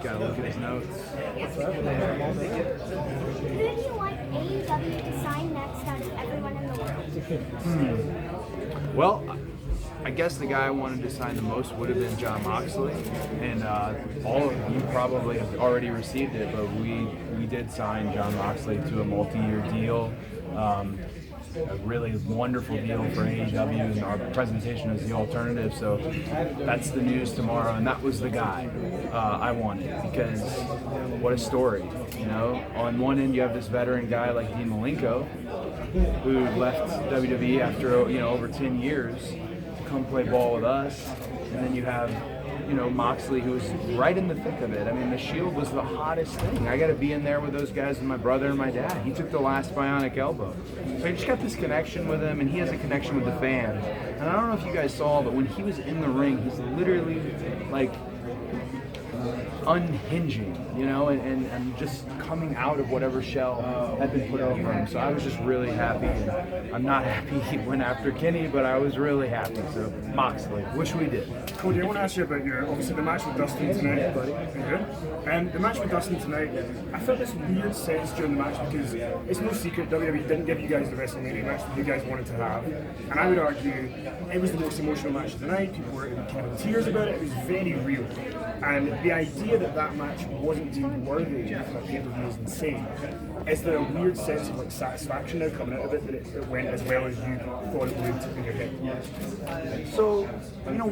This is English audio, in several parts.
Gotta look at his notes. Who do you want AEW to sign next out of everyone in the world? Well, I guess the guy I wanted to sign the most would have been Jon Moxley, and all of you probably have already received it, but we did sign Jon Moxley to a multi-year deal. A really wonderful deal for AEW, and our presentation is the alternative, so that's the news tomorrow, and that was the guy I wanted, because what a story, you know. On one end you have this veteran guy like Dean Malenko, who left WWE after over 10 years to come play ball with us, and then you have Moxley, who was right in the thick of it. I mean, the Shield was the hottest thing. I got to be in there with those guys, with my brother and my dad. He took the last bionic elbow. So I just got this connection with him, and he has a connection with the fans. And I don't know if you guys saw, but when he was in the ring, he's literally like unhinging, and just coming out of whatever shell had been put over him. So I was just really happy. And I'm not happy he went after Kenny, but I was really happy. So Moxley, wish we did. Cody, I want to ask you about obviously the match with Dustin tonight. And the match with Dustin tonight, I felt this weird sense during the match, because it's no secret WWE didn't give you guys the WrestleMania match that you guys wanted to have. And I would argue it was the most emotional match of the night. People were kind of in tears about it. It was very real. And the idea that match wasn't deemed worthy of a pay-per-view is insane. Is there a weird sense of satisfaction now coming out of it that it went as well as you thought it would in your head? So,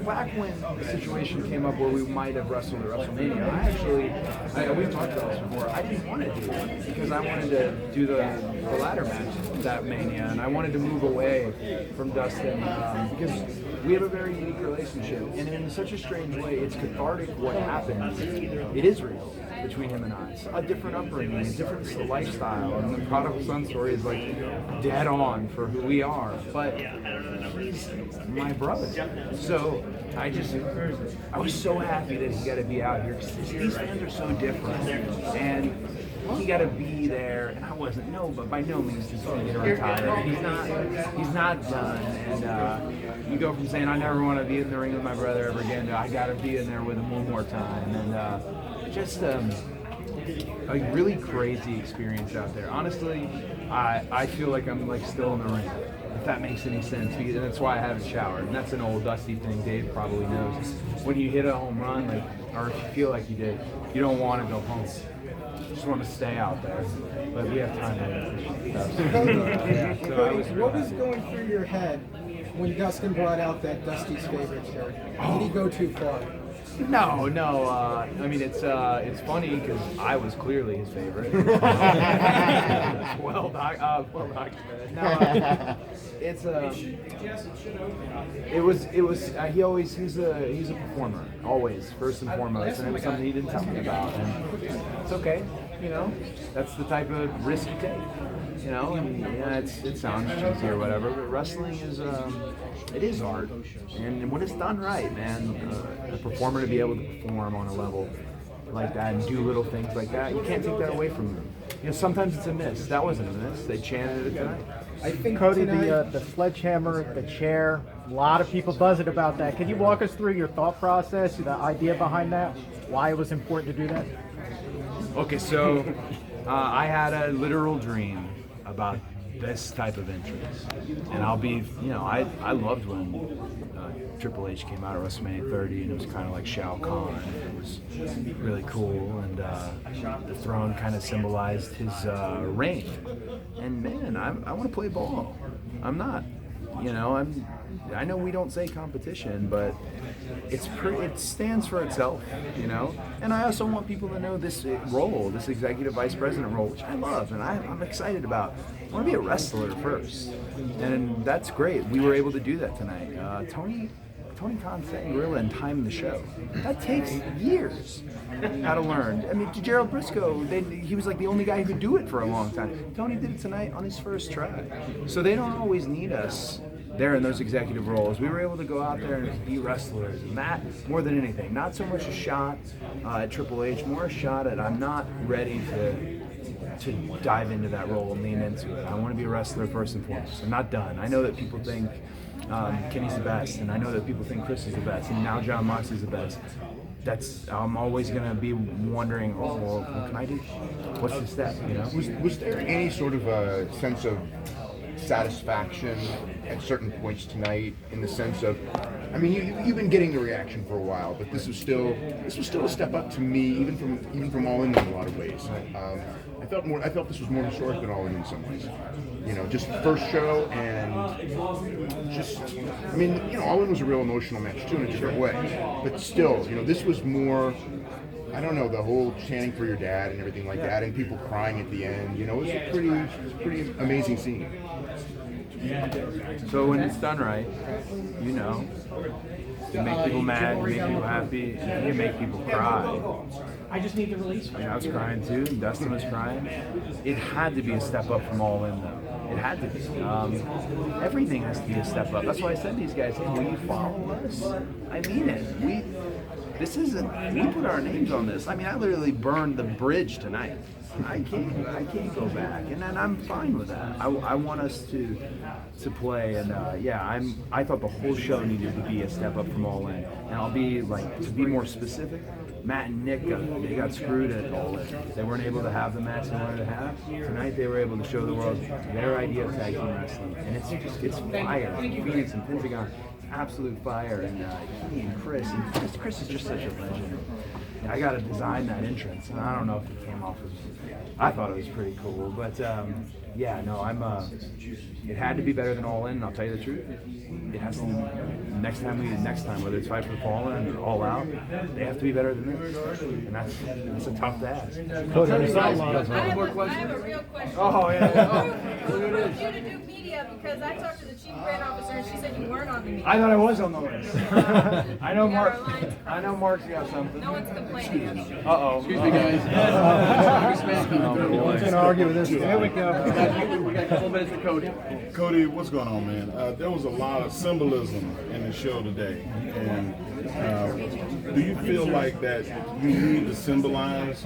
back when the situation came up where we might have wrestled at WrestleMania, we've talked about this before, I didn't want to do it because I wanted to do the ladder match that Mania, and I wanted to move away from Dustin because we have a very unique relationship, and in such a strange way, it's cathartic what happened. It is real between him and I. It's a different upbringing, a different lifestyle, and the prodigal son story is like dead on for who we are. But he's my brother, so I was so happy that he got to be out here, because these fans are so different, and he got to be there, and I wasn't. No, but by no means does he get retired. He's not done, and you go from saying I never want to be in the ring with my brother ever again to I got to be in there with him one more time, and just a really crazy experience out there. Honestly, I feel like I'm still in the ring, if that makes any sense, and that's why I haven't showered. And that's an old Dusty thing. Dave probably knows. When you hit a home run, or if you feel like you did, you don't want to go home. You just want to stay out there. But we have time to What was going through your head when Dustin brought out that Dusty's favorite shirt? Did he go too far? No. I mean, it's funny because I was clearly his favorite. well documented. No, he's a performer always, first and foremost, and it was something he didn't tell me about, and it's okay. That's the type of risk you take. And it sounds cheesy or whatever, but wrestling is it is art, and when it's done right, man, a performer to be able to perform on a level like that and do little things like that, you can't take that away from them. Sometimes it's a miss. That wasn't a miss. They chanted it tonight. I think Cody, the sledgehammer, the chair, a lot of people buzzing about that. Can you walk us through your thought process, the idea behind that, why it was important to do that? Okay, so I had a literal dream about this type of entrance, and I'll be, I loved when Triple H came out at WrestleMania 30, and it was kind of like Shao Kahn. It was really cool, and the throne kind of symbolized his reign. And man, I want to play ball. I'm not, I know we don't say competition, but it stands for itself, And I also want people to know this role, this executive vice president role, which I love and I'm excited about. I want to be a wrestler first, and that's great. We were able to do that tonight. Tony Khan setting gorilla and timing the show. That takes years how to learn. I mean, Gerald Briscoe, he was like the only guy who could do it for a long time. Tony did it tonight on his first try. So they don't always need us there in those executive roles. We were able to go out there and be wrestlers, and that, more than anything, not so much a shot at Triple H, more a shot at I'm not ready to dive into that role and lean into it. I want to be a wrestler first and foremost. I'm not done. I know that people think Kenny's the best, and I know that people think Chris is the best, and now Jon Moxley's the best. I'm always gonna be wondering, oh, well, what can I do? What's the step? You know? Was there any sort of a sense of satisfaction at certain points tonight, in the sense of, I mean, you've been getting the reaction for a while, but this was still a step up to me, even from All In a lot of ways. I felt this was more historic than All In some ways. You know, just first show, and just, I mean, you know, All In was a real emotional match too in a different way, but still, you know, this was more, I don't know, the whole chanting for your dad and everything like that, and people crying at the end. You know, it was a pretty amazing scene. So when it's done right, you know, you make people mad, you make people happy, and you make people cry. I just need the release. I mean, I was crying too, and Dustin was crying. It had to be a step up from All In, though. It had to be. Everything has to be a step up. That's why I said to these guys, hey, will you follow us? I mean it. We put our names on this. I mean, I literally burned the bridge tonight. I can't go back, and then I'm fine with that. I want us to play, and I thought the whole show needed to be a step up from All In, and I'll be like, to be more specific, Matt and Nick got screwed at All In. They weren't able to have the match they wanted to have. Tonight they were able to show the world their idea of tag team wrestling, and it's fire. Phoenix and Pentagon, absolute fire, and he and Chris is just such a legend. I got to design that entrance, and I don't know if it came off as, I thought it was pretty cool, but it had to be better than All In, and I'll tell you the truth. It has to, next time, whether it's Fight for the Fallen or All Out, they have to be better than this, and that's a tough task. I have a real question. Oh, yeah. Who approved you to do media? Because I talked to the chief brand officer and she said you weren't on the media. I thought I was on the list. I know We got Mark. our lines I know Mark's got something. No one's complaining. Uh-oh. Excuse me, guys. No one's going to argue with this. There we go. We got a couple minutes for Cody. Cody, what's going on, man? There was a lot of symbolism in the show today, and do you feel like that you need to symbolize,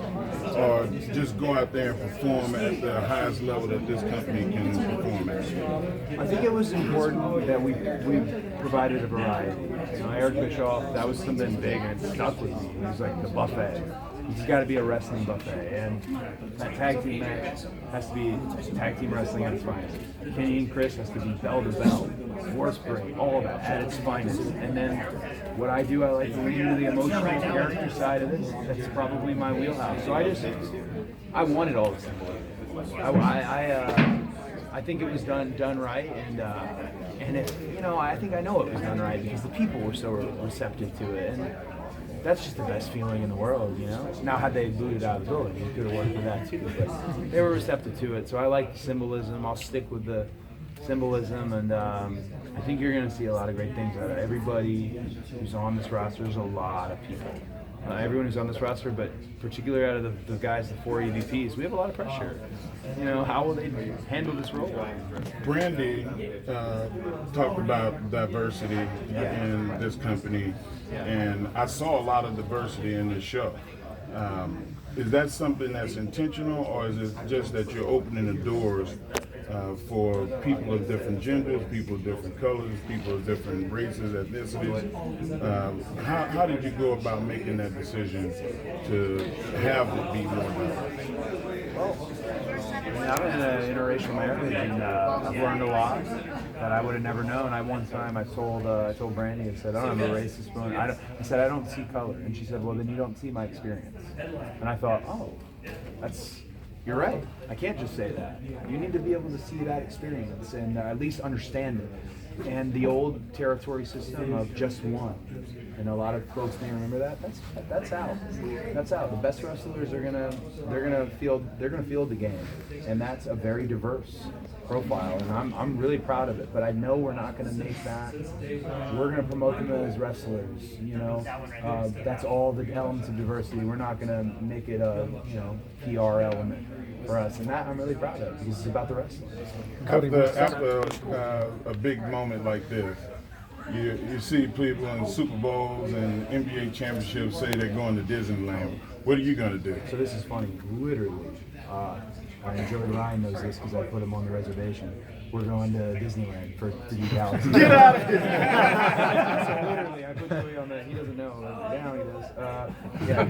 or just go out there and perform at the highest level that this company can perform at? I think it was important that we provided a variety. You know, Eric Bischoff, that was something big, and it stuck with me. It was like the buffet. It's got to be a wrestling buffet, and that tag team match has to be tag team wrestling at its finest. Kenny and Chris has to be bell to bell, war spray, all of that at its finest. And then what I do, I like to lean into the emotional character side of this. That's probably my wheelhouse. So I wanted all the symbolism. I think it was done right, and if, you know, I think I know it was done right because the people were so receptive to it, and that's just the best feeling in the world, you know. Now, had they booted out of the building, it could have worked for that too, but they were receptive to it. So I like the symbolism. I'll stick with the symbolism, and I think you're going to see a lot of great things out of everybody who's on this roster. There's a lot of people. Everyone who's on this roster, but particularly out of the guys, the 4 EVPs, we have a lot of pressure. You know, how will they handle this role? Brandy talked about diversity in this company, and I saw a lot of diversity in this show. Is that something that's intentional, or is it just that you're opening the doors for people of different genders, people of different colors, people of different races, ethnicities? How did you go about making that decision to have it be more diverse? I'm in an interracial marriage, and I've learned a lot that I would have never known. One time I told Brandy, I said, I don't have a racist bone. I said, I don't see color. And she said, well, then you don't see my experience. And I thought, oh, you're right. I can't just say that. You need to be able to see that experience and at least understand it. And the old territory system of just one, and a lot of folks may remember that. That's out. That's out. The best wrestlers are gonna field the game, and that's a very diverse profile. And I'm really proud of it. But I know we're not gonna make that. We're gonna promote them as wrestlers. You know, that's all the elements of diversity. We're not gonna make it a PR element for us, and that I'm really proud of because it's about the wrestling. After a big moment like this, you see people in Super Bowls and NBA championships say they're going to Disneyland. What are you going to do? So this is funny. Literally, and Joey Ryan knows this because I put him on the reservation. We're going to Disneyland for 3D Galaxy. Get out of here! So literally, I put Joey on the. He doesn't know. Now he does. Yeah.